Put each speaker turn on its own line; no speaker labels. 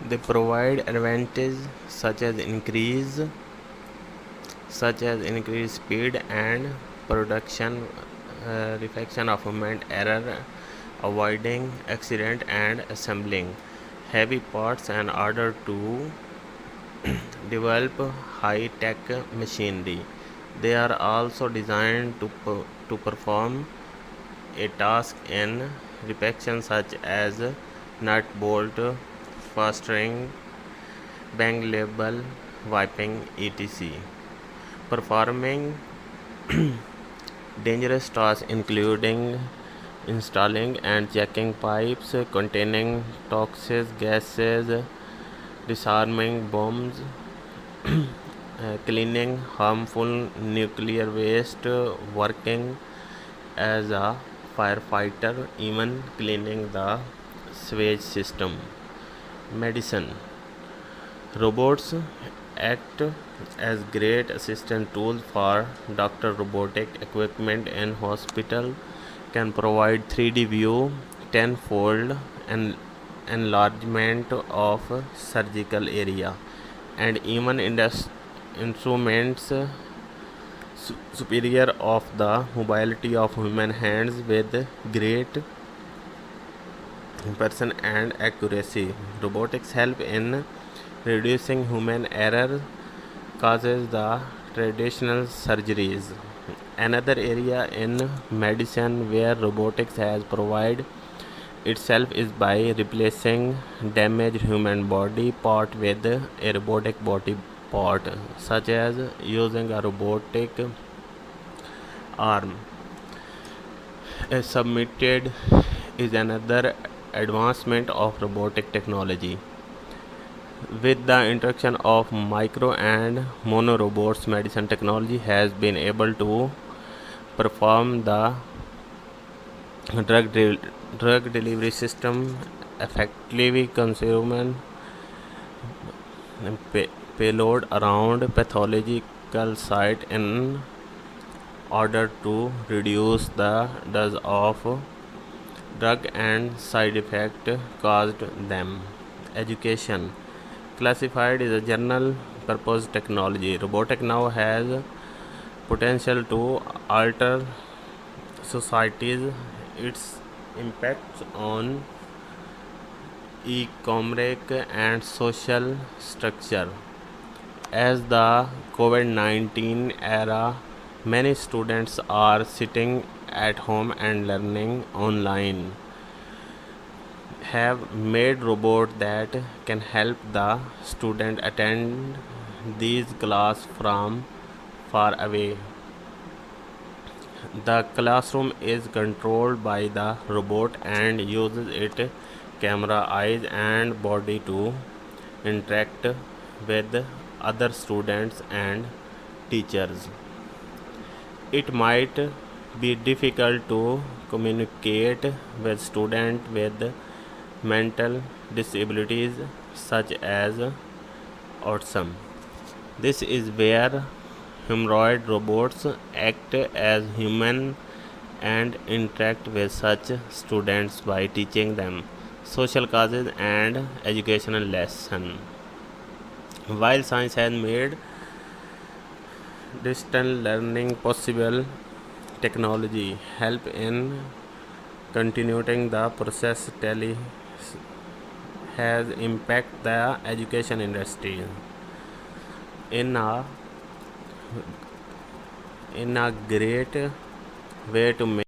They provide advantages such as increased speed and production reflection of movement error, avoiding accident and assembling heavy parts in order to develop high-tech machinery. They are also designed to perform a task in repetition such as nut bolt fastening, bang label, wiping, etc. Performing dangerous tasks including installing and checking pipes containing toxic gases, disarming bombs, cleaning harmful nuclear waste, working as a firefighter, even cleaning the sewage system. Medicine. Robots act as great assistant tools for doctor. Robotic equipment in hospital can provide 3D view, tenfold enlargement of surgical area, and even instruments superior of the mobility of human hands with great precision and accuracy. Robotics help in reducing human error causes the traditional surgeries. Another area in medicine where robotics has provided itself is by replacing damaged human body part with a robotic body part, such as using a robotic arm. A submitted is another advancement of robotic technology. With the introduction of micro and mono robots, medicine technology has been able to perform the drug delivery system effectively, consuming payload around pathological site in order to reduce the dose of drug and side effect caused them. Education. Classified is a general purpose technology. Robotic now has potential to alter societies. Its impact on economic and social structure. As the COVID-19 era, many students are sitting at home and learning online, have made robots that can help the student attend these classes from far away. The classroom is controlled by the robot and uses its camera, eyes and body to interact with other students and teachers. It might be difficult to communicate with students with mental disabilities such as autism. This is where humanoid robots act as human and interact with such students by teaching them social causes and educational lessons. While science has made distant learning possible, technology help in continuing the process. Tele has impacted the education industry in a great way to make